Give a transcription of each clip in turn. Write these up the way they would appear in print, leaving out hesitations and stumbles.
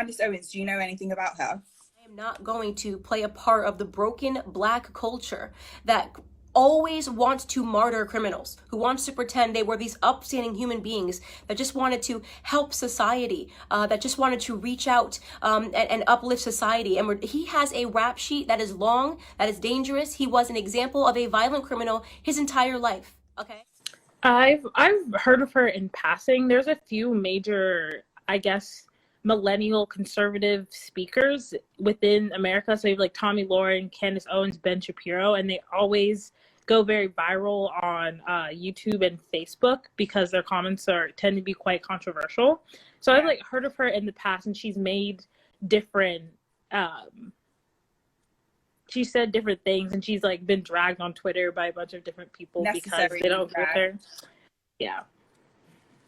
Candace Owens, do you know anything about her? I am not going to play a part of the broken Black culture that always wants to martyr criminals, who wants to pretend they were these upstanding human beings that just wanted to help society, that just wanted to reach out and uplift society. And he has a rap sheet that is long, that is dangerous. He was an example of a violent criminal his entire life. Okay. I've heard of her in passing. There's a few major, I guess, millennial conservative speakers within America. So you have like Tommy Lauren, Candace Owens, Ben Shapiro, and they always go very viral on YouTube and Facebook because their comments tend to be quite controversial. So I've like heard of her in the past, and she's made different she said different things, and she's like been dragged on Twitter by a bunch of different people because they don't agree with her. Yeah.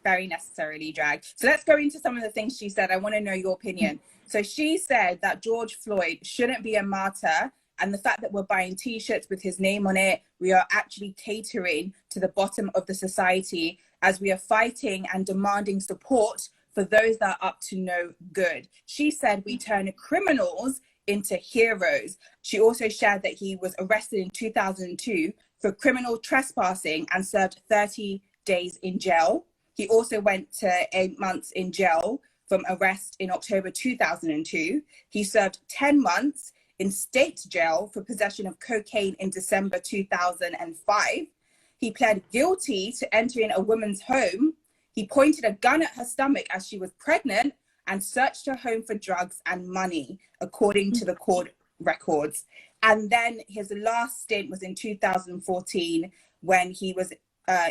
Very necessarily dragged. So let's go into some of the things she said. I want to know your opinion. So she said that George Floyd shouldn't be a martyr, and the fact that we're buying t-shirts with his name on it, we are actually catering to the bottom of the society as we are fighting and demanding support for those that are up to no good. She said we turn criminals into heroes. She also shared that he was arrested in 2002 for criminal trespassing and served 30 days in jail. He also went to 8 months in jail from arrest in October 2002. He served 10 months in state jail for possession of cocaine in December 2005. He pled guilty to entering a woman's home. He pointed a gun at her stomach as she was pregnant and searched her home for drugs and money, according to the court records. And then his last stint was in 2014 when he was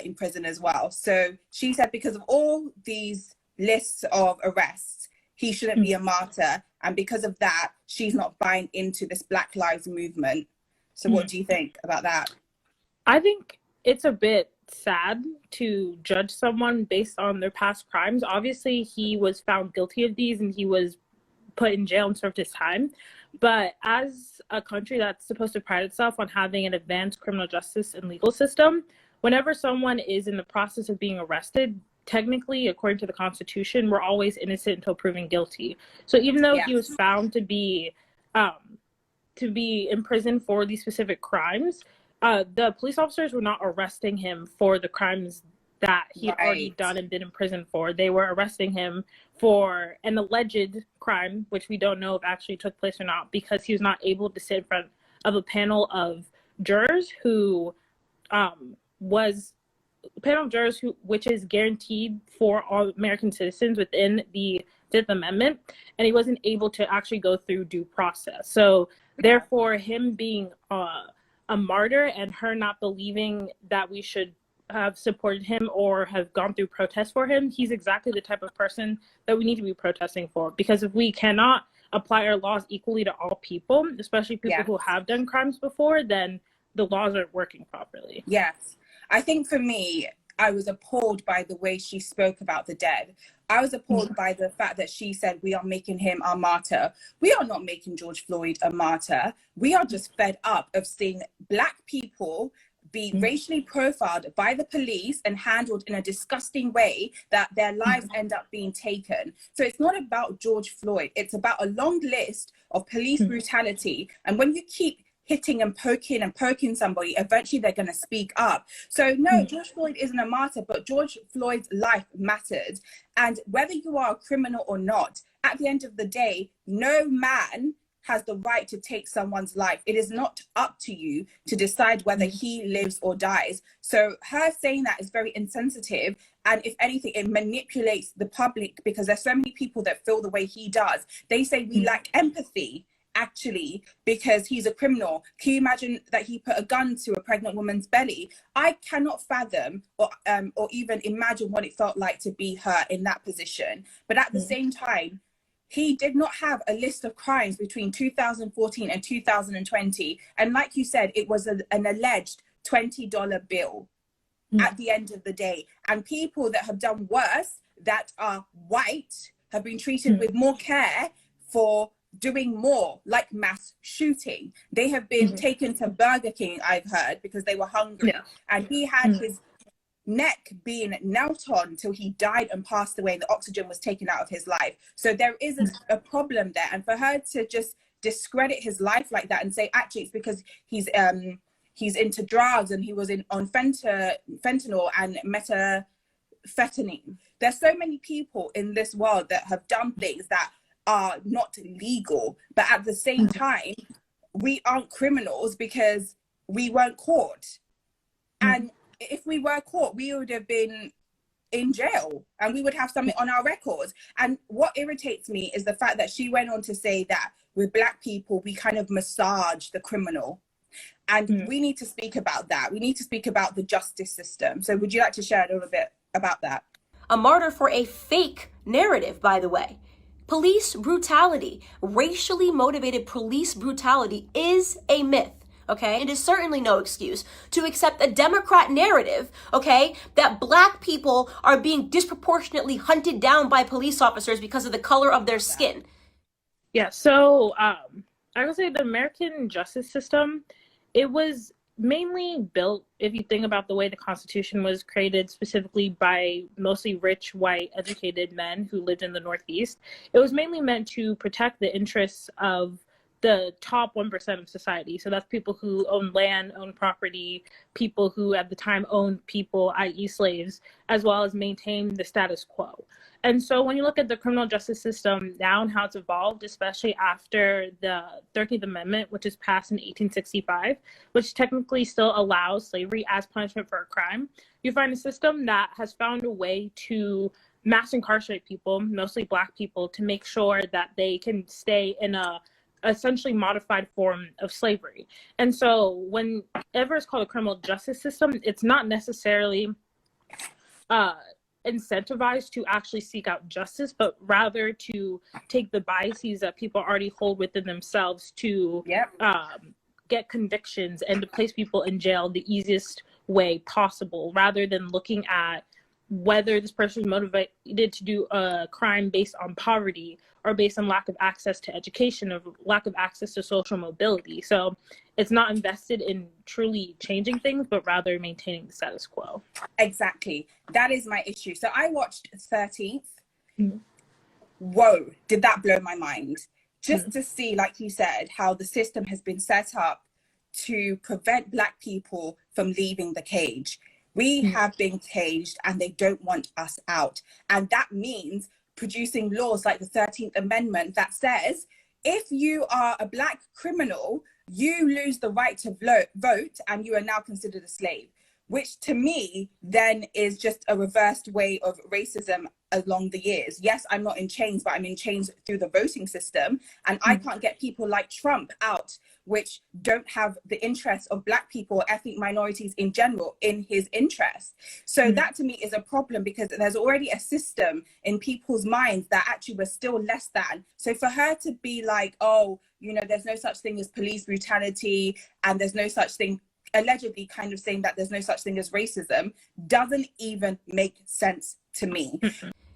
in prison as well. So she said because of all these lists of arrests, he shouldn't be a martyr. And because of that, she's not buying into this Black Lives movement. So what do you think about that? I think it's a bit sad to judge someone based on their past crimes. Obviously, he was found guilty of these and he was put in jail and served his time. But as a country that's supposed to pride itself on having an advanced criminal justice and legal system, whenever someone is in the process of being arrested, technically, according to the Constitution, we're always innocent until proven guilty. So even though he was found to be in prison for these specific crimes, the police officers were not arresting him for the crimes that he had already done and been in prison for. They were arresting him for an alleged crime, which we don't know if actually took place or not, because he was not able to sit in front of a panel of jurors which is guaranteed for all American citizens within the Fifth Amendment, and he wasn't able to actually go through due process. So therefore, him being a martyr and her not believing that we should have supported him or have gone through protests for him, he's exactly the type of person that we need to be protesting for. Because if we cannot apply our laws equally to all people, especially people who have done crimes before, then the laws aren't working properly. Yes. I think for me, I was appalled by the way she spoke about the dead. I was appalled by the fact that she said we are making him our martyr. We are not making George Floyd a martyr. We are just fed up of seeing Black people be racially profiled by the police and handled in a disgusting way that their lives end up being taken. So it's not about George Floyd. It's about a long list of police brutality. And when you keep hitting and poking somebody, eventually they're going to speak up. So no, George Floyd isn't a martyr, but George Floyd's life mattered. And whether you are a criminal or not, at the end of the day, no man has the right to take someone's life. It is not up to you to decide whether he lives or dies. So her saying that is very insensitive. And if anything, it manipulates the public, because there's so many people that feel the way he does. They say we lack empathy, actually, because he's a criminal. Can you imagine that he put a gun to a pregnant woman's belly? I cannot fathom or even imagine what it felt like to be her in that position. But at the same time, he did not have a list of crimes between 2014 and 2020. And like you said, it was an alleged $20 bill at the end of the day. And people that have done worse, that are white, have been treated with more care for doing more, like mass shooting. They have been taken to Burger King, I've heard, because they were hungry. And he had neck being knelt on till he died and passed away and the oxygen was taken out of his life. So there is a problem there. And for her to just discredit his life like that and say, actually, it's because he's into drugs and he was on fentanyl and methamphetamine. There's so many people in this world that have done things that are not legal, but at the same time, we aren't criminals because we weren't caught. And if we were caught, we would have been in jail and we would have something on our records. And what irritates me is the fact that she went on to say that with Black people, we kind of massage the criminal. And we need to speak about that. We need to speak about the justice system. So would you like to share a little bit about that? A martyr for a fake narrative, by the way. Police brutality, racially motivated police brutality is a myth. Okay, it is certainly no excuse to accept a Democrat narrative, okay, that Black people are being disproportionately hunted down by police officers because of the color of their skin. Yeah, so I would say the American justice system, it was mainly built, if you think about the way the Constitution was created, specifically by mostly rich, white, educated men who lived in the Northeast. It was mainly meant to protect the interests of the top 1% of society. So that's people who own land, own property, people who at the time owned people, i.e. slaves, as well as maintain the status quo. And so when you look at the criminal justice system now and how it's evolved, especially after the 13th Amendment, which was passed in 1865, which technically still allows slavery as punishment for a crime, you find a system that has found a way to mass incarcerate people, mostly Black people, to make sure that they can stay in a essentially modified form of slavery. And so whenever it's called a criminal justice system, it's not necessarily incentivized to actually seek out justice, but rather to take the biases that people already hold within themselves to get convictions and to place people in jail the easiest way possible, rather than looking at whether this person is motivated to do a crime based on poverty or based on lack of access to education or lack of access to social mobility. So it's not invested in truly changing things, but rather maintaining the status quo. Exactly. That is my issue. So I watched 13th. Whoa, did that blow my mind? Just to see, like you said, how the system has been set up to prevent Black people from leaving the cage. We have been caged and they don't want us out. And that means producing laws like the 13th Amendment that says, if you are a Black criminal, you lose the right to vote and you are now considered a slave, which to me then is just a reversed way of racism along the years. Yes, I'm not in chains, but I'm in chains through the voting system. And I can't get people like Trump out, which don't have the interests of Black people or ethnic minorities in general in his interest. So that to me is a problem, because there's already a system in people's minds that actually we're still less than. So for her to be like, oh, you know, there's no such thing as police brutality and there's no such thing, allegedly kind of saying that there's no such thing as racism, doesn't even make sense to me.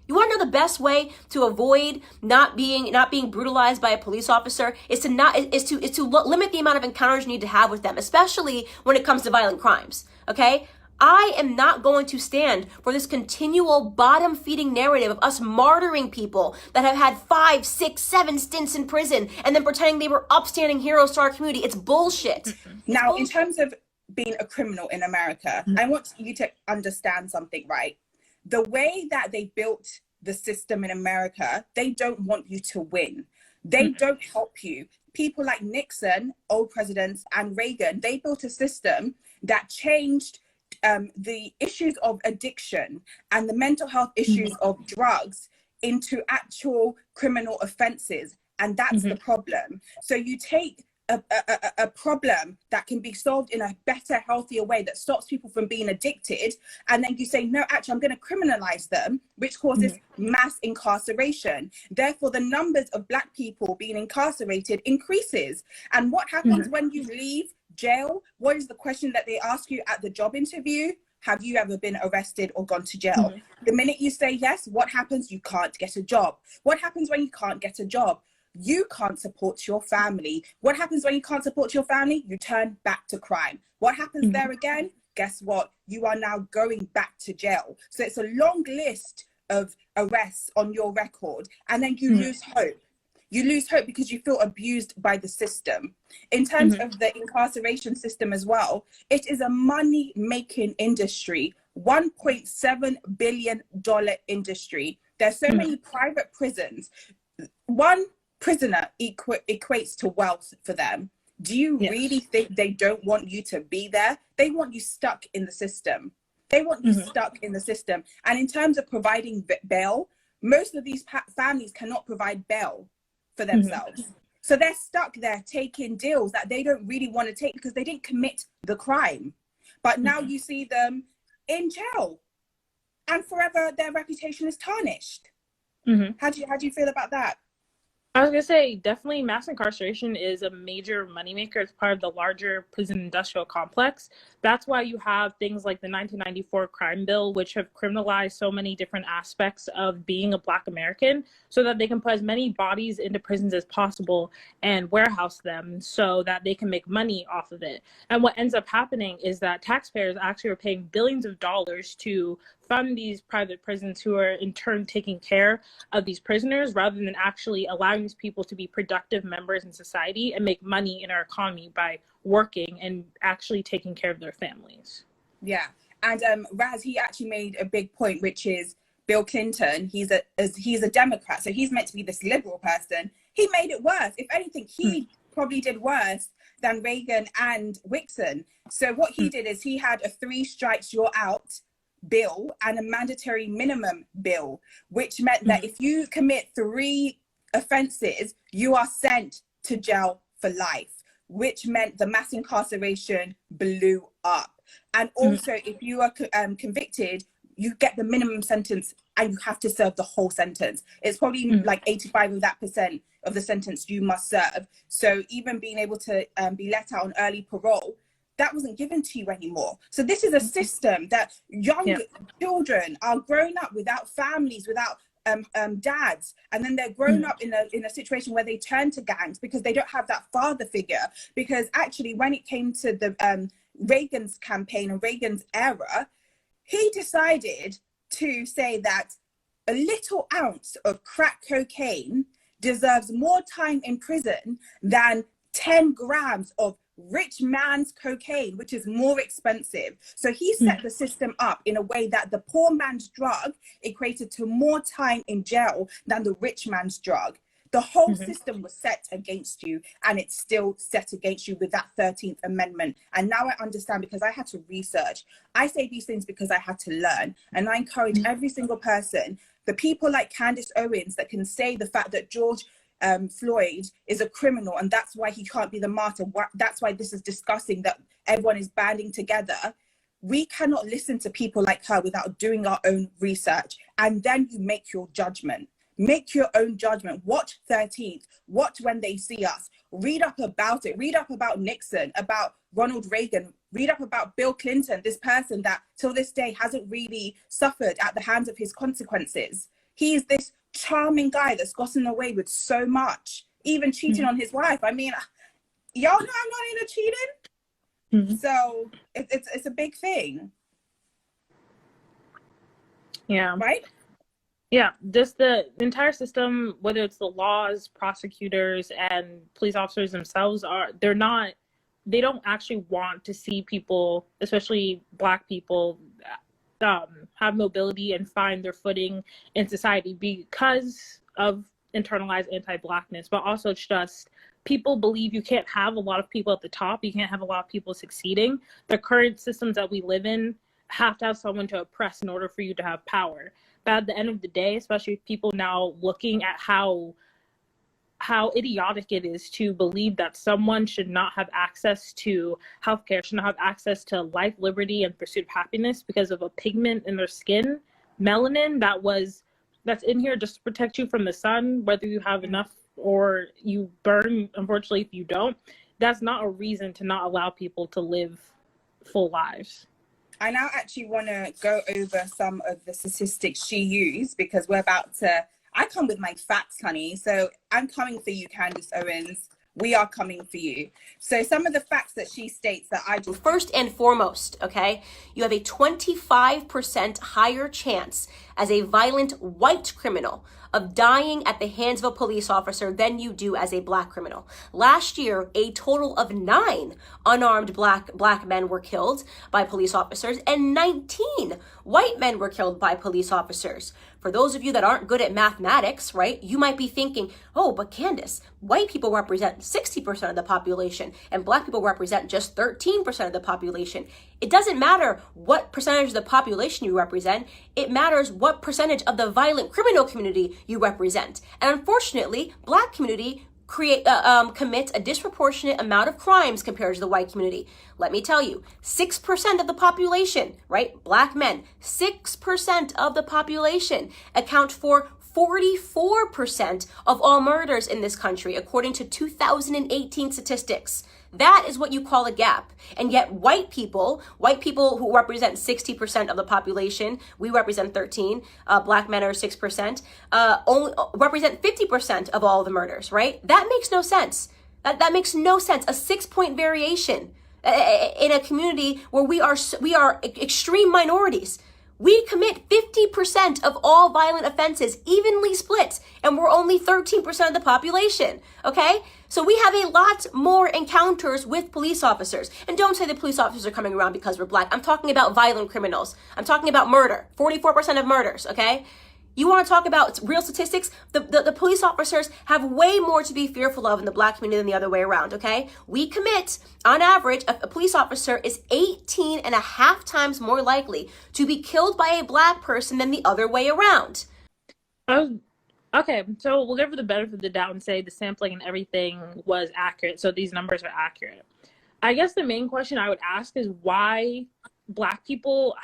You want to know the best way to avoid not being brutalized by a police officer is to limit the amount of encounters you need to have with them, especially when it comes to violent crimes. Okay? I am not going to stand for this continual bottom-feeding narrative of us martyring people that have had 5, 6, 7 stints in prison and then pretending they were upstanding heroes to our community. It's bullshit. Now, in terms of being a criminal in America, I want you to understand something, right? The way that they built the system in America, they don't want you to win. They don't help you. People like Nixon, old presidents, and Reagan, they built a system that changed the issues of addiction and the mental health issues of drugs into actual criminal offenses. And that's the problem. So you take a problem that can be solved in a better, healthier way that stops people from being addicted, and then you say, no, actually, I'm going to criminalize them, which causes mass incarceration. Therefore, the numbers of Black people being incarcerated increases. And what happens when you leave jail? What is the question that they ask you at the job interview? Have you ever been arrested or gone to jail? The minute you say yes, what happens? You can't get a job. What happens when you can't get a job? You can't support your family. What happens when you can't support your family? You turn back to crime. What happens there again? guess what? You are now going back to jail. So it's a long list of arrests on your record, and then you lose hope. You lose hope because you feel abused by the system. In terms of the incarceration system as well, it is a money-making industry, $1.7 billion industry. There's so many private prisons. One prisoner equates to wealth for them. Do you really think they don't want you to be there? They want you stuck in the system. They want you stuck in the system. And in terms of providing bail, most of these families cannot provide bail for themselves. So they're stuck there taking deals that they don't really want to take because they didn't commit the crime. But now you see them in jail, and forever their reputation is tarnished. How do you feel about that? I was going to say, definitely mass incarceration is a major moneymaker. It's part of the larger prison industrial complex. That's why you have things like the 1994 crime bill, which have criminalized so many different aspects of being a Black American, so that they can put as many bodies into prisons as possible and warehouse them so that they can make money off of it. And what ends up happening is that taxpayers actually are paying billions of dollars to fund these private prisons, who are in turn taking care of these prisoners, rather than actually allowing these people to be productive members in society and make money in our economy by working and actually taking care of their families. Yeah. And Raz, he actually made a big point, which is Bill Clinton. He's a Democrat, so he's meant to be this liberal person. He made it worse. If anything, he probably did worse than Reagan and Nixon. So what he did is he had a 3 strikes you're out bill and a mandatory minimum bill, which meant that if you commit 3 offenses, you are sent to jail for life, which meant the mass incarceration blew up. And also, if you are convicted, you get the minimum sentence and you have to serve the whole sentence. It's probably like 85% of that of the sentence you must serve. So even being able to be let out on early parole, that wasn't given to you anymore. So this is a system that young children are grown up without families, without dads, and then they're grown up in a situation where they turn to gangs because they don't have that father figure. Because actually, when it came to the Reagan's campaign and Reagan's era, he decided to say that a little ounce of crack cocaine deserves more time in prison than 10 grams of rich man's cocaine, which is more expensive. So he set the system up in a way that the poor man's drug equated to more time in jail than the rich man's drug. The whole system was set against you, and it's still set against you with that 13th Amendment. And now I understand, because I had to research. I say these things because I had to learn. And I encourage every single person, the people like Candace Owens that can say the fact that George Floyd is a criminal and that's why he can't be the martyr. That's why this is disgusting that everyone is banding together. We cannot listen to people like her without doing our own research. And then you make your judgment. Make your own judgment. Watch 13th. Watch When They See Us. Read up about it. Read up about Nixon, about Ronald Reagan. Read up about Bill Clinton, this person that till this day hasn't really suffered at the hands of his consequences. He is this charming guy that's gotten away with so much, even cheating on his wife. I mean, y'all know I'm not into cheating. So it's a big thing. Yeah. Right? Yeah, just the entire system, whether it's the laws, prosecutors, and police officers themselves, they don't actually want to see people, especially Black people, have mobility and find their footing in society because of internalized anti-Blackness. But also, it's just people believe you can't have a lot of people at the top, you can't have a lot of people succeeding. The current systems that we live in have to have someone to oppress in order for you to have power. But at the end of the day, especially people now looking at how idiotic it is to believe that someone should not have access to healthcare, should not have access to life, liberty, and pursuit of happiness because of a pigment in their skin, melanin, that's in here just to protect you from the sun, whether you have enough or you burn, unfortunately, if you don't. That's not a reason to not allow people to live full lives. I now actually want to go over some of the statistics she used, because I come with my facts, honey. So I'm coming for you, Candace Owens. we are coming for you. So some of the facts that she states that I just... First and foremost, okay, you have a 25% higher chance as a violent white criminal of dying at the hands of a police officer than you do as a black criminal. Last year, a total of 9 unarmed black men were killed by police officers, and 19 white men were killed by police officers. For those of you that aren't good at mathematics, right, you might be thinking, oh, but Candace, white people represent 60% of the population and black people represent just 13% of the population. It doesn't matter what percentage of the population you represent. It matters what percentage of the violent criminal community you represent. And unfortunately, black community commits a disproportionate amount of crimes compared to the white community. Let me tell you, 6% of the population, right? Black men, 6% of the population account for 44% of all murders in this country, according to 2018 statistics. That is what you call a gap. And yet white people who represent 60% of the population, we represent 13, black men are 6%, only represent 50% of all the murders, right? That makes no sense. That makes no sense. A 6-point variation in a community where we are extreme minorities. We commit 50% of all violent offenses, evenly split, and we're only 13% of the population, okay? So we have a lot more encounters with police officers. And don't say the police officers are coming around because we're black. I'm talking about violent criminals. I'm talking about murder, 44% of murders, okay? You want to talk about real statistics? The police officers have way more to be fearful of in the black community than the other way around, okay? We commit, on average, a police officer is 18 and a half times more likely to be killed by a black person than the other way around. Okay, so we'll give her the benefit of the doubt and say the sampling and everything was accurate, so these numbers are accurate. I guess the main question I would ask is why black people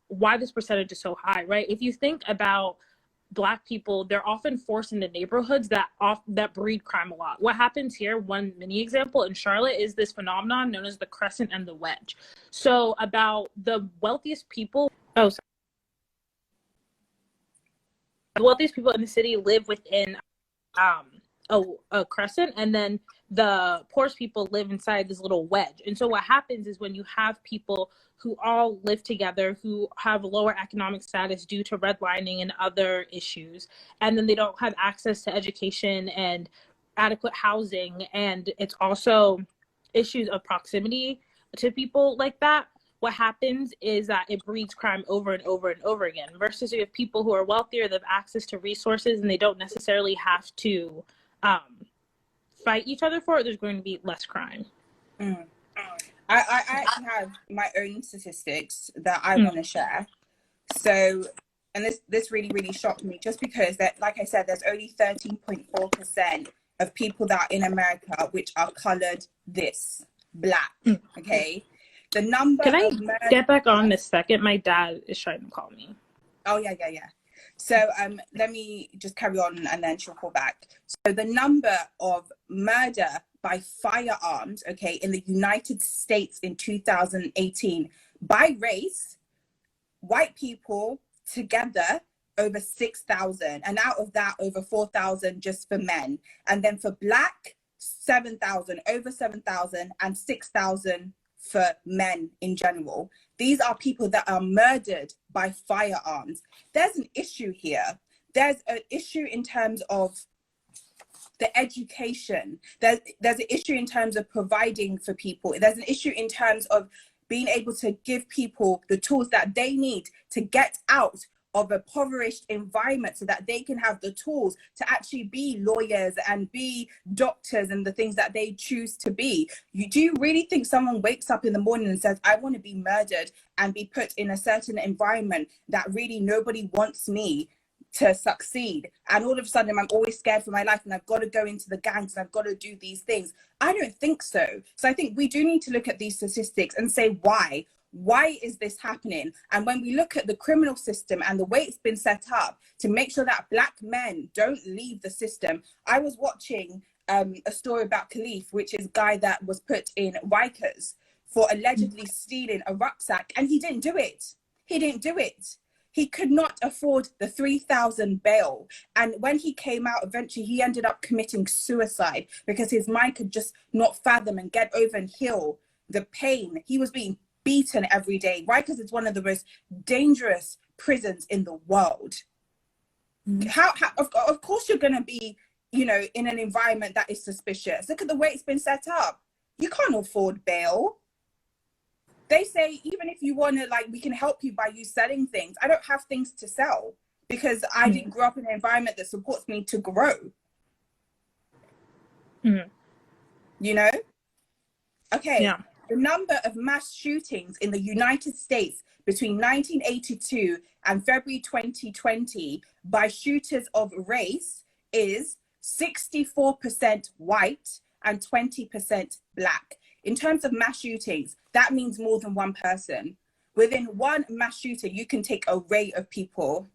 why this percentage is so high, right? If you think about black people, they're often forced into neighborhoods that breed crime a lot. What happens here, one mini example in Charlotte, is this phenomenon known as the crescent and the wedge. So about the wealthiest people, the wealthiest people in the city live within a crescent, and then the poorest people live inside this little wedge. And so what happens is when you have people who all live together, who have lower economic status due to redlining and other issues, and then they don't have access to education and adequate housing, and it's also issues of proximity to people like that, what happens is that it breeds crime over and over and over again, versus you have people who are wealthier, they have access to resources, and they don't necessarily have to fight each other for it. There's going to be less crime. I actually have my own statistics that I want to share. So, and this really, really shocked me, just because that, like I said, there's only 13.4% of people that are in America which are colored black. Okay. The number. Can I get back on this second? My dad is trying to call me. Oh, yeah. So let me just carry on and then she'll call back. So the number of murder by firearms, okay, in the United States in 2018 by race, white people together over 6,000, and out of that over 4,000 just for men, and then for black 7,000, over 7,000, and 6,000 for men in general. These are people that are murdered by firearms. There's an issue here. There's an issue in terms of the education. There's an issue in terms of providing for people. There's an issue in terms of being able to give people the tools that they need to get out of a impoverished environment so that they can have the tools to actually be lawyers and be doctors and the things that they choose to be. Do you really think someone wakes up in the morning and says, I want to be murdered and be put in a certain environment that really nobody wants me to succeed, and all of a sudden I'm always scared for my life and I've got to go into the gangs and I've got to do these things? I don't think so. So I think we do need to look at these statistics and say, why is this happening? And when we look at the criminal system and the way it's been set up to make sure that black men don't leave the system. I was watching a story about Khalif, which is a guy that was put in Rikers for allegedly stealing a rucksack, and he didn't do it. He could not afford the 3,000 bail. And when he came out, eventually he ended up committing suicide because his mind could just not fathom and get over and heal the pain. He was being beaten every day, right? Because it's one of the most dangerous prisons in the world. How of course you're going to be, you know, in an environment that is suspicious. Look at the way it's been set up. You can't afford bail. They say, even if you want to, like, we can help you by you selling things. I don't have things to sell because I didn't grow up in an environment that supports me to grow. You know? Okay. Yeah. The number of mass shootings in the United States between 1982 and February 2020 by shooters of race is 64% white and 20% black. In terms of mass shootings, that means more than one person. Within one mass shooting, you can take an array of people.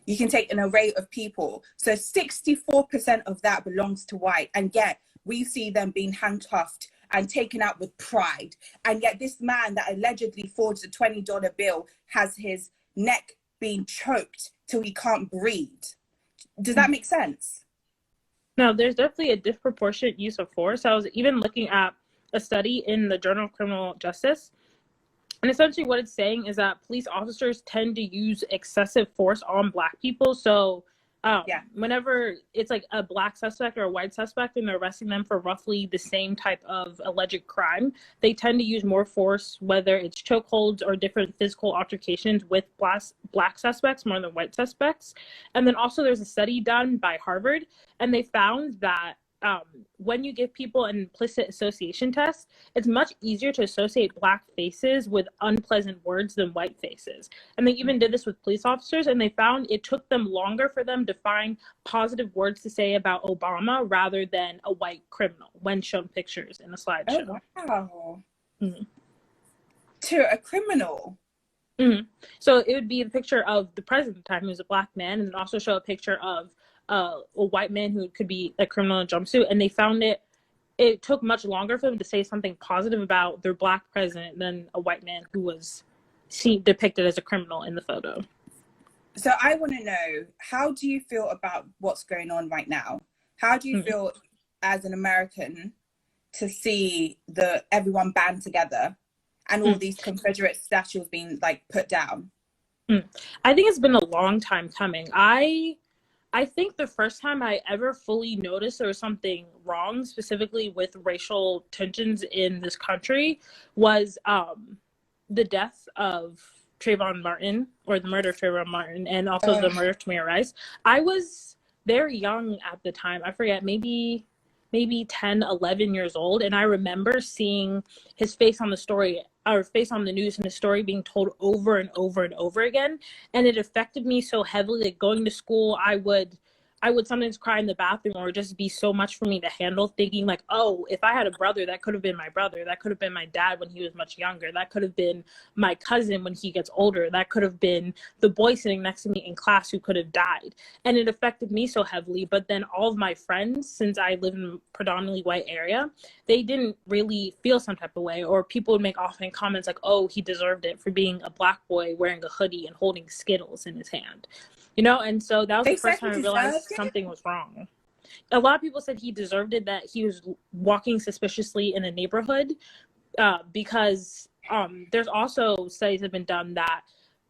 You can take an array of people. So 64% of that belongs to white. And yet we see them being handcuffed and taken out with pride. And yet this man that allegedly forged a $20 bill has his neck being choked till he can't breathe. Does that make sense? No, there's definitely a disproportionate use of force. I was even looking at a study in the Journal of Criminal Justice. And essentially what it's saying is that police officers tend to use excessive force on Black people. So whenever it's like a Black suspect or a white suspect and they're arresting them for roughly the same type of alleged crime, they tend to use more force, whether it's chokeholds or different physical altercations with Black suspects more than white suspects. And then also there's a study done by Harvard, and they found that when you give people an implicit association test, it's much easier to associate Black faces with unpleasant words than white faces. And they even did this with police officers, and they found it took them longer for them to find positive words to say about Obama rather than a white criminal when shown pictures in a slideshow. Oh, wow. To a criminal? So it would be the picture of the president at the time, who was a Black man, and then also show a picture of a white man who could be a criminal in a jumpsuit. And they found it took much longer for them to say something positive about their Black president than a white man who was depicted as a criminal in the photo. So I want to know, how do you feel about what's going on right now? How do you feel as an American to see everyone band together and all these Confederate statues being like put down? I think it's been a long time coming. I think the first time I ever fully noticed there was something wrong, specifically with racial tensions in this country, was the death of Trayvon Martin, or the murder of Trayvon Martin, and also the murder of Tamir Rice. I was very young at the time. I forget, maybe 10, 11 years old. And I remember seeing his face on the story, or face on the news, and the story being told over and over and over again. And it affected me so heavily. Like, going to school, I would sometimes cry in the bathroom, or just be so much for me to handle, thinking like, oh, if I had a brother, that could have been my brother. That could have been my dad when he was much younger. That could have been my cousin when he gets older. That could have been the boy sitting next to me in class who could have died. And it affected me so heavily. But then all of my friends, since I live in a predominantly white area, they didn't really feel some type of way. Or people would make offhand comments like, oh, he deserved it for being a Black boy wearing a hoodie and holding Skittles in his hand. You know, and so that was the first time I realized something was wrong. A lot of people said he deserved it, that he was walking suspiciously in a neighborhood, because there's also studies that have been done that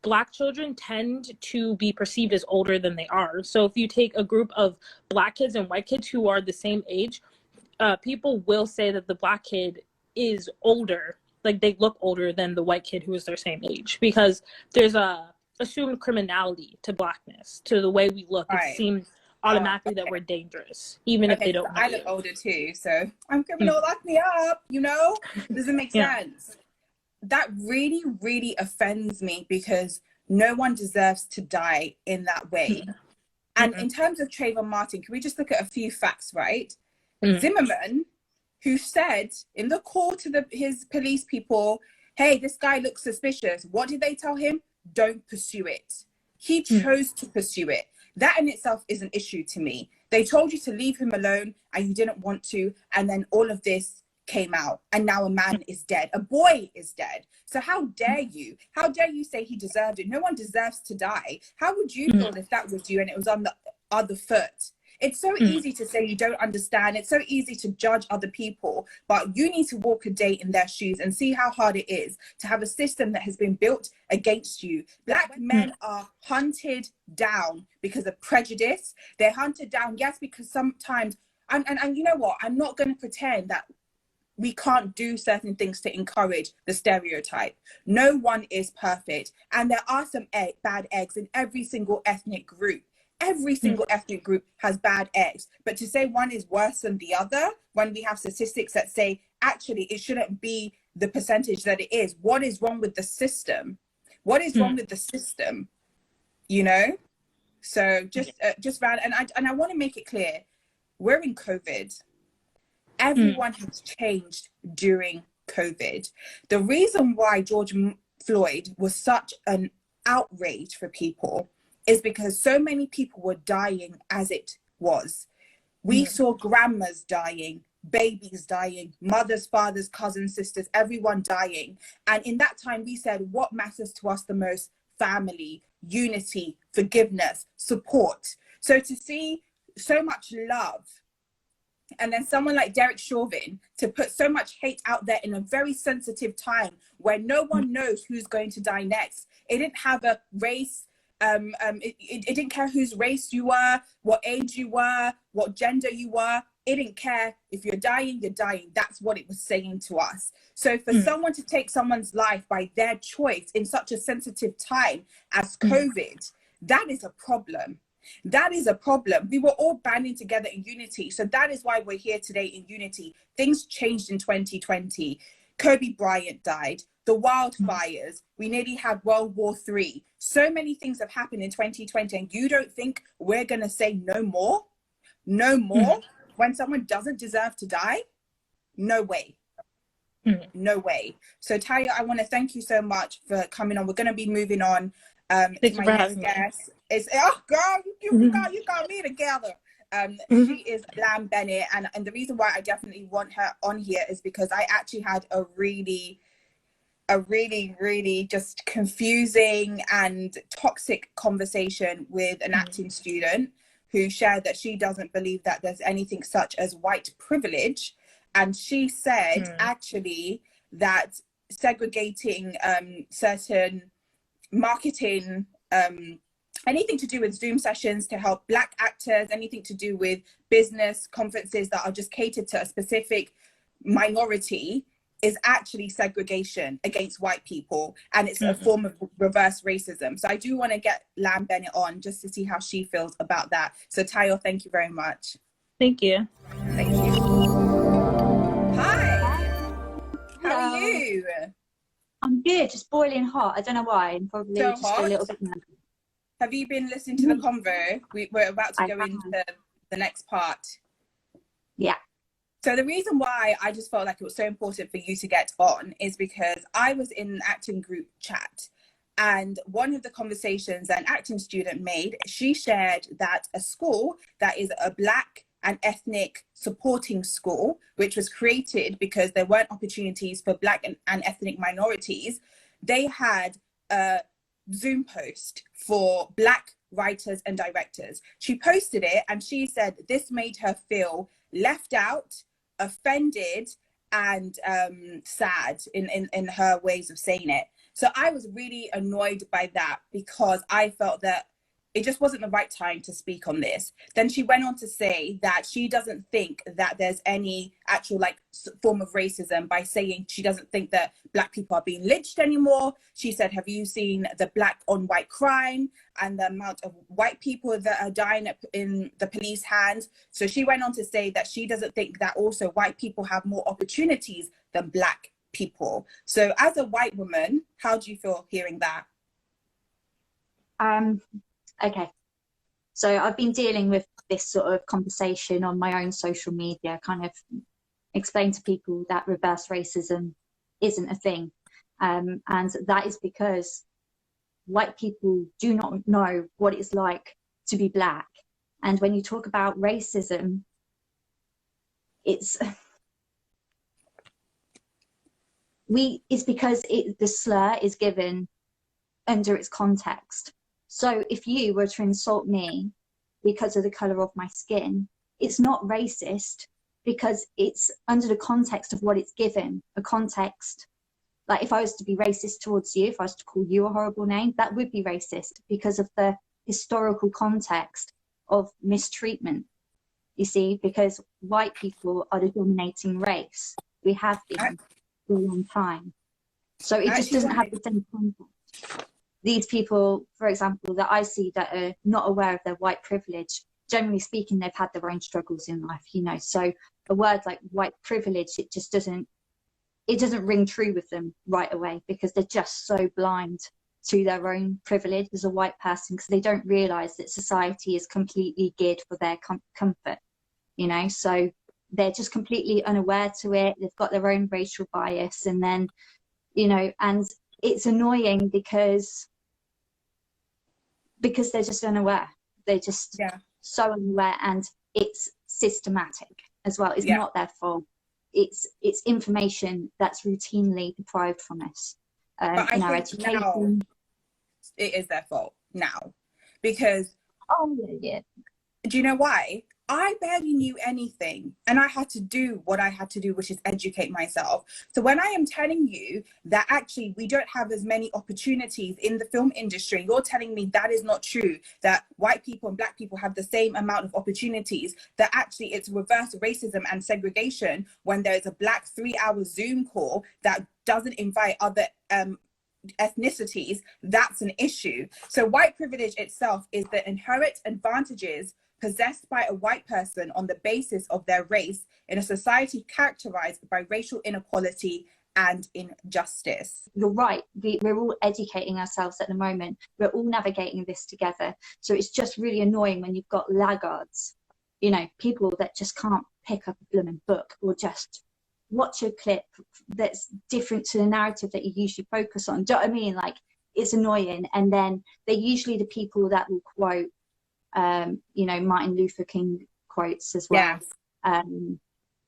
Black children tend to be perceived as older than they are. So if you take a group of Black kids and white kids who are the same age, people will say that the Black kid is older, like they look older than the white kid who is their same age, because there's a assumed criminality to Blackness, to the way we look. Right. It seems automatically that we're dangerous, even if they don't know. I look older too, so I'm criminal, lock me up, you know? Doesn't make sense. That really, really offends me, because no one deserves to die in that way. And in terms of Trayvon Martin, can we just look at a few facts, right? Zimmerman, who said in the call to his police people, hey, this guy looks suspicious. What did they tell him? Don't pursue it. He chose to pursue it. That in itself is an issue to me. They told you to leave him alone and you didn't want to, and then all of this came out, and now a man is dead, a boy is dead. So how dare you? How dare you say he deserved it? No one deserves to die. How would you feel if that was you and it was on the other foot? It's so easy to say you don't understand. It's so easy to judge other people, but you need to walk a day in their shoes and see how hard it is to have a system that has been built against you. Black men are hunted down because of prejudice. They're hunted down, yes, because sometimes, and you know what? I'm not going to pretend that we can't do certain things to encourage the stereotype. No one is perfect. And there are some bad eggs in every single ethnic group. Every single ethnic group has bad eggs. But to say one is worse than the other, when we have statistics that say, actually, it shouldn't be the percentage that it is. What is wrong with the system? What is wrong with the system? You know? So just round, and I want to make it clear, we're in COVID. Everyone has changed during COVID. The reason why George Floyd was such an outrage for people is because so many people were dying as it was. We saw grandmas dying, babies dying, mothers, fathers, cousins, sisters, everyone dying. And in that time, we said, what matters to us the most? Family, unity, forgiveness, support. So to see so much love, and then someone like Derek Chauvin to put so much hate out there in a very sensitive time where no one knows who's going to die next. It didn't have a race. It didn't care whose race you were, what age you were, what gender you were. It didn't care. If you're dying, you're dying. That's what it was saying to us. So for someone to take someone's life by their choice in such a sensitive time as COVID, that is a problem. That is a problem. We were all banding together in unity. So that is why we're here today in unity. Things changed in 2020. Kobe Bryant died. The wildfires. We nearly had World War III. So many things have happened in 2020. And you don't think we're going to say no more? No more? When someone doesn't deserve to die? No way. No way. So Tayo, I want to thank you so much for coming on. We're going to be moving on. Thanks my for next having me. guest is, oh girl, you got me together. She is Lam Bennett, and the reason why I definitely want her on here is because I actually had a really just confusing and toxic conversation with an acting student who shared that she doesn't believe that there's anything such as white privilege. And she said actually that segregating certain marketing, anything to do with Zoom sessions to help Black actors, anything to do with business conferences that are just catered to a specific minority is actually segregation against white people, and it's a form of reverse racism. So I do want to get Lam Bennett on just to see how she feels about that. So Tayo, thank you very much. Thank you. Thank you. Hi. How are you? I'm good, just boiling hot. I don't know why. I'm probably So just hot? a little bit nervous. Have you been listening to the convo? We're about to go into the next part. Yeah. So the reason why I just felt like it was so important for you to get on is because I was in an acting group chat, and one of the conversations that an acting student made, she shared that a school that is a Black and ethnic supporting school, which was created because there weren't opportunities for Black and ethnic minorities, they had a Zoom post for Black writers and directors. She posted it and she said this made her feel left out, offended, and sad in her ways of saying it. So I was really annoyed by that because I felt that it just wasn't the right time to speak on this. Then she went on to say that she doesn't think that there's any actual form of racism by saying she doesn't think that Black people are being lynched anymore. She said, have you seen the Black on white crime and the amount of white people that are dying in the police hands? So she went on to say that she doesn't think that also white people have more opportunities than Black people. So as a white woman, how do you feel hearing that? Okay. So I've been dealing with this sort of conversation on my own social media, kind of explain to people that reverse racism isn't a thing. And that is because white people do not know what it's like to be Black. And when you talk about racism, it's it's because the slur is given under its context. So if you were to insult me because of the color of my skin, it's not racist because it's under the context of what it's given, a context. Like if I was to be racist towards you, if I was to call you a horrible name, that would be racist because of the historical context of mistreatment, you see, because white people are the dominating race. We have been for a long time. So it just doesn't have the same context. These people, for example, that I see that are not aware of their white privilege, generally speaking, they've had their own struggles in life, you know. So a word like white privilege, it just doesn't ring true with them right away because they're just so blind to their own privilege as a white person because they don't realize that society is completely geared for their comfort, you know. So they're just completely unaware to it. They've got their own racial bias, and then, you know, and it's annoying because they're just unaware. They're just so unaware, and it's systematic as well. It's not their fault. It's information that's routinely deprived from us in our education. Now it is their fault now because do you know why? I barely knew anything and I had to do what I had to do, which is educate myself. So when I am telling you that actually we don't have as many opportunities in the film industry, you're telling me that is not true, that white people and black people have the same amount of opportunities, that actually it's reverse racism and segregation when there's a black 3-hour Zoom call that doesn't invite other ethnicities, that's an issue. So white privilege itself is the inherent advantages possessed by a white person on the basis of their race in a society characterized by racial inequality and injustice. You're right. We're all educating ourselves at the moment. We're all navigating this together. So it's just really annoying when you've got laggards, you know, people that just can't pick up a blooming book or just watch a clip that's different to the narrative that you usually focus on. Do you know what I mean? Like, it's annoying. And then they're usually the people that will quote you know, Martin Luther King quotes as well,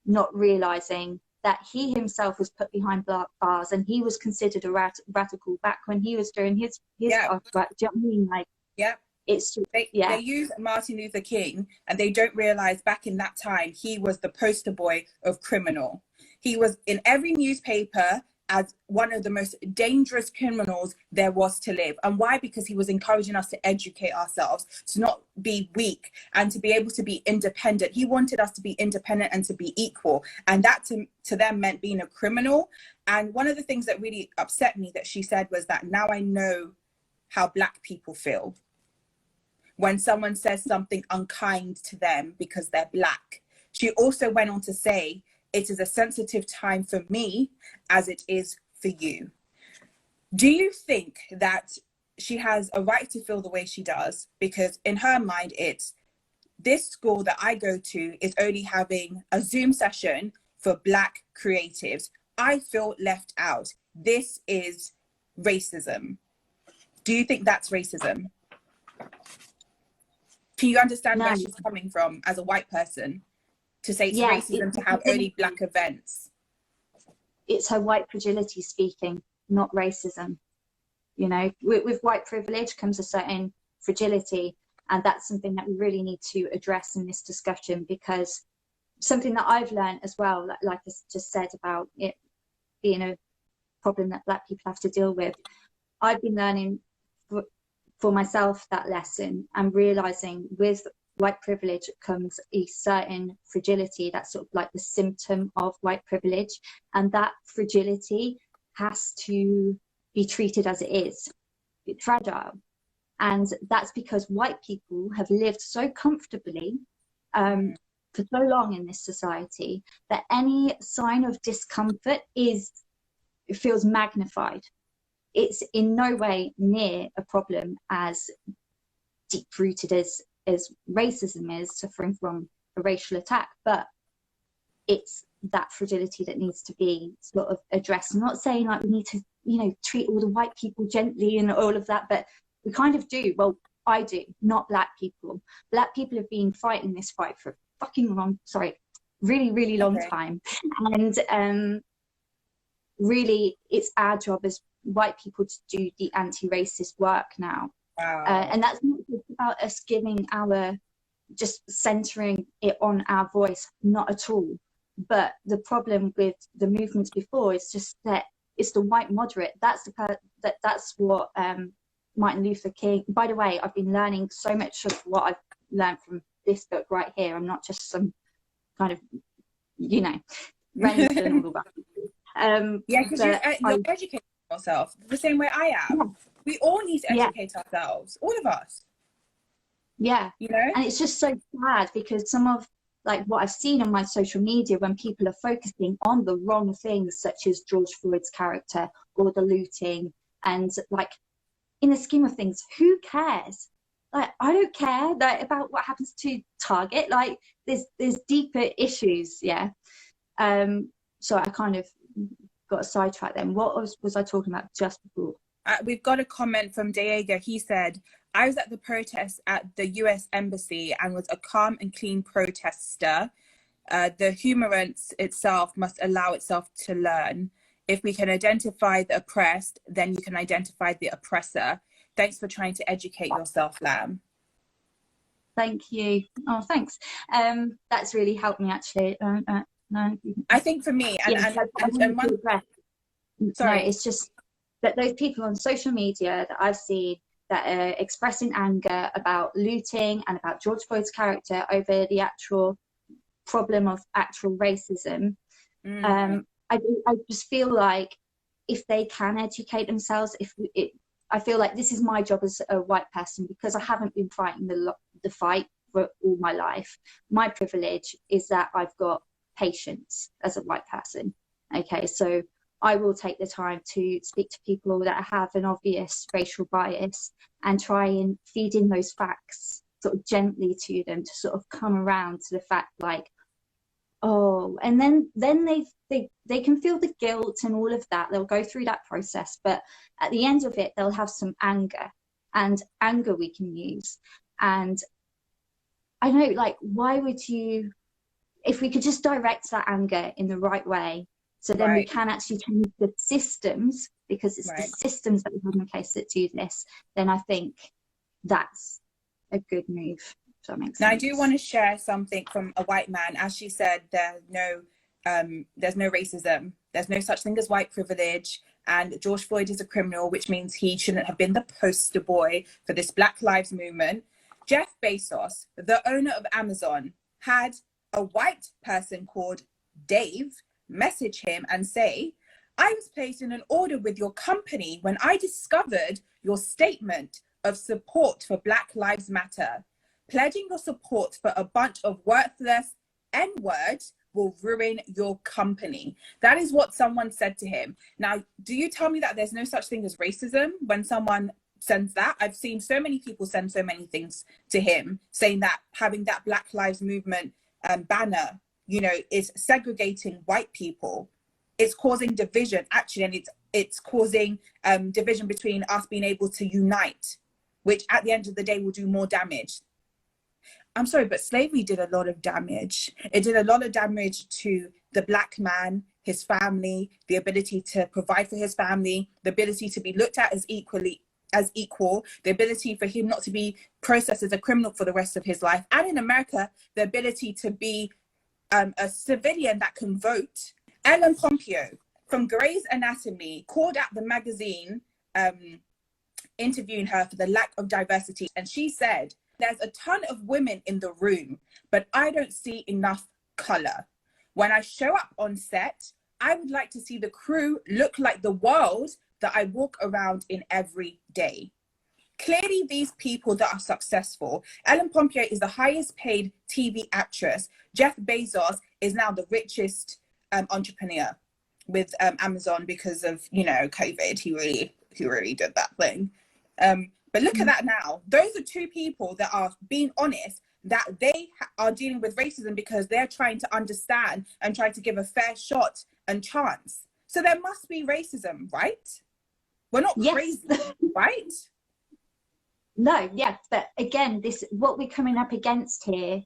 not realizing that he himself was put behind bars and he was considered a radical back when he was doing his do you know what I mean? Like, it's just, they use Martin Luther King and they don't realize back in that time he was the poster boy of criminal. He was in every newspaper as one of the most dangerous criminals there was to live. And why? Because he was encouraging us to educate ourselves, to not be weak and to be able to be independent. He wanted us to be independent and to be equal. And that to them meant being a criminal. And one of the things that really upset me that she said was that now I know how black people feel when someone says something unkind to them because they're black. She also went on to say, it is a sensitive time for me as it is for you. Do you think that she has a right to feel the way she does? Because in her mind, it's this school that I go to is only having a Zoom session for black creatives. I feel left out. This is racism. Do you think that's racism? Can you understand where she's coming from as a white person? To say it's racism to have only black events. It's her white fragility speaking, not racism. You know, with white privilege comes a certain fragility, and that's something that we really need to address in this discussion, because something that I've learned as well, like I just said about it being a problem that black people have to deal with, I've been learning for myself that lesson and realizing with white privilege comes a certain fragility that's sort of like the symptom of white privilege, and that fragility has to be treated as it is. It's fragile, and that's because white people have lived so comfortably for so long in this society that any sign of discomfort feels magnified. It's in no way near a problem as deep-rooted as racism is, suffering from a racial attack, but it's that fragility that needs to be sort of addressed. I'm not saying like we need to, you know, treat all the white people gently and all of that, but we kind of do. Well, I do, not black people. Black people have been fighting this fight for really long time. And really it's our job as white people to do the anti-racist work now. Wow. And that's not just about us giving just centering it on our voice, not at all. But the problem with the movements before is just that it's the white moderate. That's what Martin Luther King. By the way, I've been learning so much of what I've learned from this book right here. I'm not just some kind of, Remington all about. Yeah, because you're educating yourself the same way I am. Yeah. We all need to educate ourselves, all of us. Yeah, and it's just so sad because some of like what I've seen on my social media when people are focusing on the wrong things, such as George Floyd's character or the looting, and like in the scheme of things, who cares? Like, I don't care about what happens to Target. Like, there's deeper issues, so I kind of got sidetracked then. What was I talking about just before? We've got a comment from Diego. He said, I was at the protest at the US Embassy and was a calm and clean protester. The humorance itself must allow itself to learn. If we can identify the oppressed, then you can identify the oppressor. Thanks for trying to educate yourself, Lam. Thank you. Oh, thanks. That's really helped me, actually. No. I think for me, sorry, it's just that those people on social media that I've seen that are expressing anger about looting and about George Floyd's character over the actual problem of actual racism. I just feel like if they can educate themselves, I feel like this is my job as a white person, because I haven't been fighting the fight for all my life. My privilege is that I've got patience as a white person. Okay, so I will take the time to speak to people that have an obvious racial bias and try and feed in those facts sort of gently to them to sort of come around to the fact like, oh, and then they can feel the guilt and all of that. They'll go through that process, but at the end of it, they'll have some anger, and anger we can use. And I know, like, why would you, if we could just direct that anger in the right way, so then we can actually change the systems, because it's the systems that we have in place that do this, then I think that's a good move. If that makes sense. Now, I do want to share something from a white man. As she said, there's no racism. There's no such thing as white privilege. And George Floyd is a criminal, which means he shouldn't have been the poster boy for this Black Lives Movement. Jeff Bezos, the owner of Amazon, had a white person called Dave message him and say, I was placed in an order with your company when I discovered your statement of support for Black Lives Matter. Pledging your support for a bunch of worthless N-words will ruin your company. That is what someone said to him. Now, do you tell me that there's no such thing as racism when someone sends that? I've seen so many people send so many things to him, saying that having that Black Lives Movement banner, is segregating white people. It's causing division, actually, and it's causing division between us being able to unite, which at the end of the day will do more damage. I'm sorry, but slavery did a lot of damage. It did a lot of damage to the Black man, his family, the ability to provide for his family, the ability to be looked at as equal, the ability for him not to be processed as a criminal for the rest of his life. And in America, the ability to be a civilian that can vote. Ellen Pompeo from Grey's Anatomy called out the magazine interviewing her for the lack of diversity. And she said, there's a ton of women in the room, but I don't see enough color. When I show up on set, I would like to see the crew look like the world that I walk around in every day. Clearly, these people that are successful, Ellen Pompeo is the highest paid TV actress. Jeff Bezos is now the richest entrepreneur with Amazon because of, COVID. He really did that thing. But look at that now. Those are two people that are being honest, that they are dealing with racism because they're trying to understand and try to give a fair shot and chance. So there must be racism, right? We're not crazy, right? No, yeah, but again, what we're coming up against here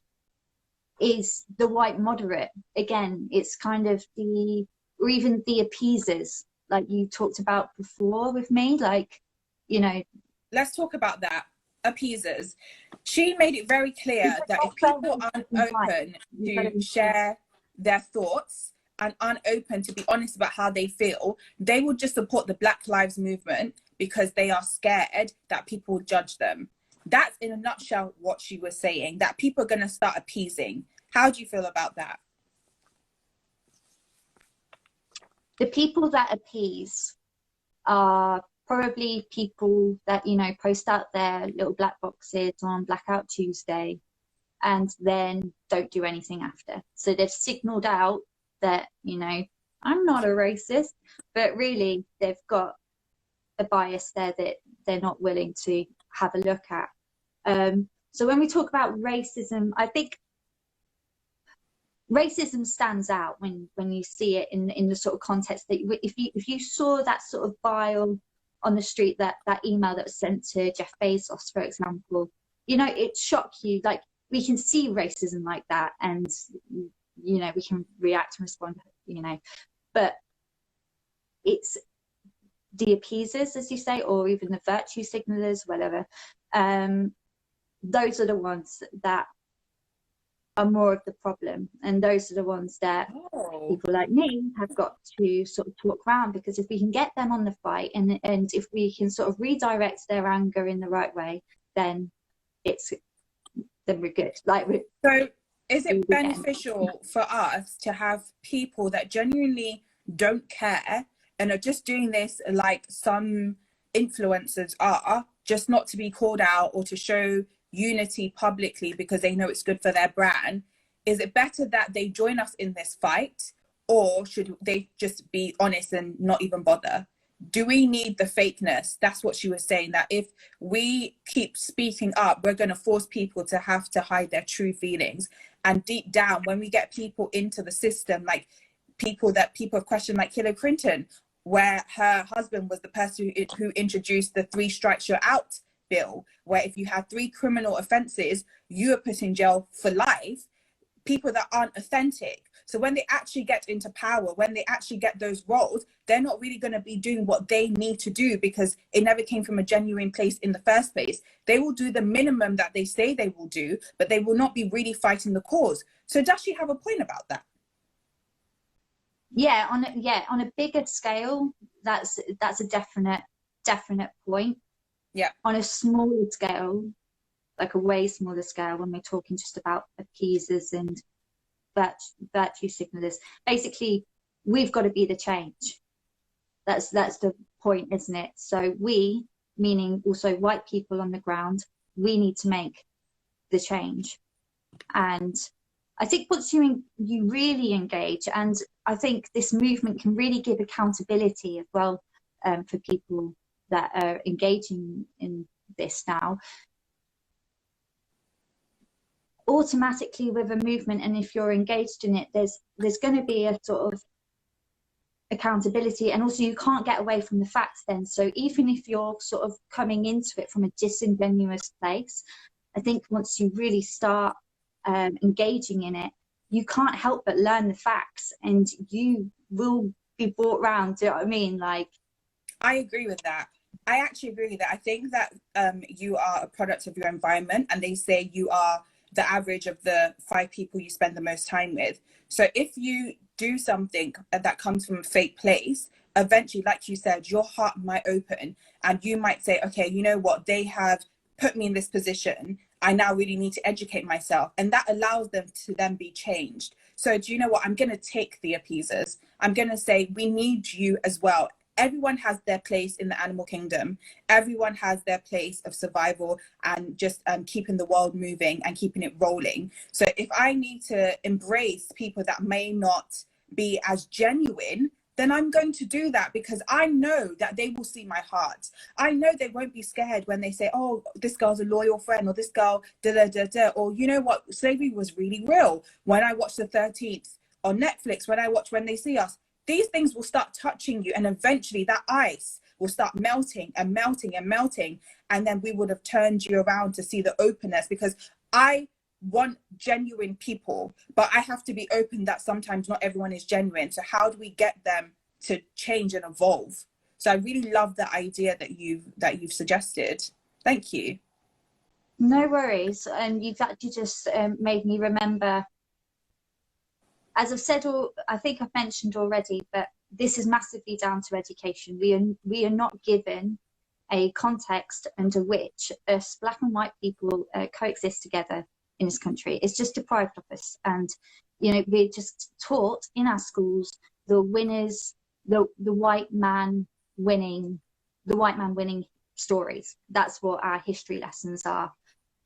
is the white moderate. Again, it's kind of the or even the appeasers, like you talked about before with me, like, you know. Let's talk about that. Appeasers. She made it very clear that if people aren't open to share their thoughts and aren't open to be honest about how they feel, they will just support the Black Lives Movement because they are scared that people will judge them. That's in a nutshell what she was saying, that people are going to start appeasing. How do you feel about that? The people that appease are probably people that, you know, post out their little black boxes on Blackout Tuesday and then don't do anything after. So they've signaled out that, you know, I'm not a racist, but really they've got a bias there that they're not willing to have a look at. So when we talk about racism, I think racism stands out when you see it in the sort of context that if you saw that sort of bio on the street, that email that was sent to Jeff Bezos, for example, you know, it shocked you. Like, we can see racism like that, and, you know, we can react and respond, you know, but it's the appeasers, as you say, or even the virtue signalers, whatever. Those are the ones that are more of the problem, and those are the ones that people like me have got to sort of talk around, because if we can get them on the fight, and if we can sort of redirect their anger in the right way, then we're good. Like, so is it beneficial for us to have people that genuinely don't care and are just doing this like some influencers are, just not to be called out or to show unity publicly because they know it's good for their brand? Is it better that they join us in this fight, or should they just be honest and not even bother? Do we need the fakeness? That's what she was saying, that if we keep speaking up, we're going to force people to have to hide their true feelings. And deep down, when we get people into the system, like people have questioned, like Hillary Clinton, where her husband was the person who introduced the 3 strikes you're out bill, where if you have 3 criminal offenses, you are put in jail for life. People that aren't authentic. So when they actually get into power, when they actually get those roles, they're not really going to be doing what they need to do because it never came from a genuine place in the first place. They will do the minimum that they say they will do, but they will not be really fighting the cause. So does she have a point about that? Yeah, on a bigger scale, that's a definite point. Yeah. On a smaller scale, like a way smaller scale, when we're talking just about appeasers and virtue signalers, basically we've got to be the change. That's the point, isn't it? So we, meaning also white people on the ground, we need to make the change. And I think once you really engage, and I think this movement can really give accountability as well, for people that are engaging in this now. Automatically with a movement, and if you're engaged in it, there's going to be a sort of accountability, and also you can't get away from the facts then. So even if you're sort of coming into it from a disingenuous place, I think once you really start engaging in it, you can't help but learn the facts, and you will be brought round. Do you know what I mean? Like, I agree with that. I actually agree with that. I think that you are a product of your environment, and they say you are the average of the 5 people you spend the most time with. So if you do something that comes from a fake place, eventually, like you said, your heart might open and you might say, okay, you know what, they have put me in this position, I now really need to educate myself, and that allows them to then be changed. So do you know what, I'm going to take the appeasers, I'm going to say, we need you as well. Everyone has their place in the animal kingdom. Everyone has their place of survival and just keeping the world moving and keeping it rolling. So if I need to embrace people that may not be as genuine, then I'm going to do that, because I know that they will see my heart. I know they won't be scared when they say, oh, this girl's a loyal friend, or this girl, or you know what, slavery was really real. When I watched the 13th on Netflix, when they see us, these things will start touching you, and eventually that ice will start melting and melting and melting, and then we would have turned you around to see the openness. Because I want genuine people, but I have to be open that sometimes not everyone is genuine. So how do we get them to change and evolve? So I really love the idea that you've suggested. Thank you. No worries. And you've actually just made me remember, as I've said, I think I've mentioned already, but this is massively down to education. We are not given a context under which us black and white people coexist together in this country. It's just deprived of us. And, you know, we're just taught in our schools, the winners, the white man winning stories. That's what our history lessons are.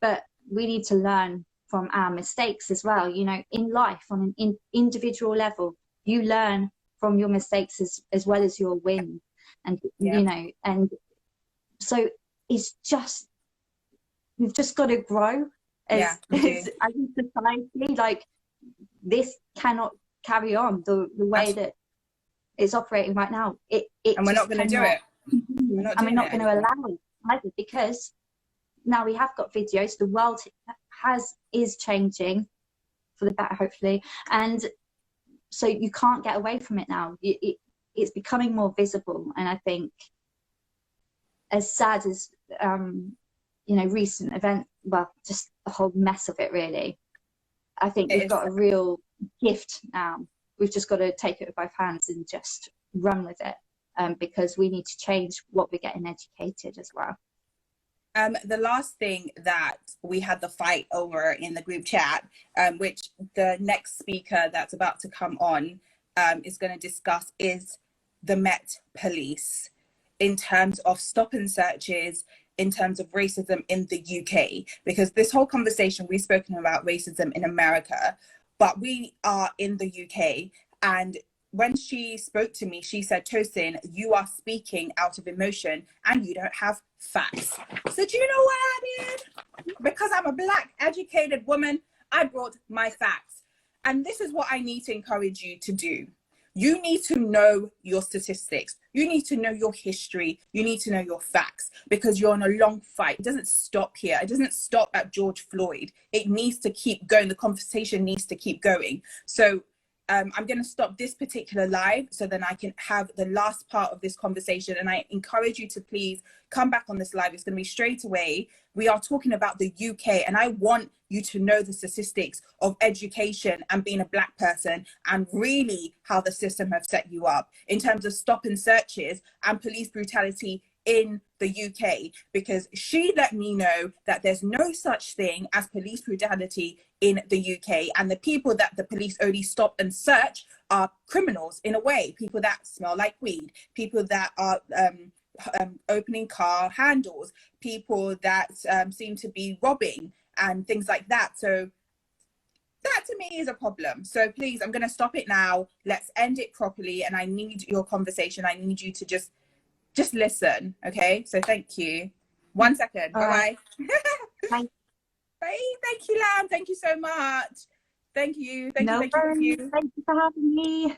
But we need to learn from our mistakes as well. You know, in life, on an individual level, you learn from your mistakes as well as your wins. And, you know, and so it's just, we've just got to grow as a society. Like, this cannot carry on the way that it's operating right now. And we're not going to do it. We're not going to allow it either, because now we have got videos. The world is changing for the better, hopefully, and so you can't get away from it now. It's becoming more visible, and I think, as sad as you know, recent event, well, just the whole mess of it, really, I think we've got a real gift now. We've just got to take it with both hands and just run with it, because we need to change what we're getting educated as well. The last thing that we had the fight over in the group chat, which the next speaker that's about to come on is going to discuss, is the Met Police in terms of stop and searches, in terms of racism in the UK. Because this whole conversation, we've spoken about racism in America, but we are in the UK. And when she spoke to me, she said, Tosin, you are speaking out of emotion and you don't have facts. So do you know what I did? Because I'm a black educated woman, I brought my facts. And this is what I need to encourage you to do. You need to know your statistics. You need to know your history. You need to know your facts, because you're on a long fight. It doesn't stop here. It doesn't stop at George Floyd. It needs to keep going. The conversation needs to keep going. So I'm going to stop this particular live so then I can have the last part of this conversation. And I encourage you to please come back on this live. It's going to be straight away. We are talking about the UK, and I want you to know the statistics of education and being a black person, and really how the system have set you up in terms of stop and searches and police brutality in the UK, because she let me know that there's no such thing as police brutality in the UK, and the people that the police only stop and search are criminals in a way, people that smell like weed, people that are opening car handles, people that seem to be robbing and things like that. So that to me is a problem. So please, I'm going to stop it now. Let's end it properly, and I need your conversation. I need you to just listen, okay? So thank you. 1 second. Bye-bye. Bye. Thank you, Lam. Thank you so much. Thank you. Thank you. Thank you for having me.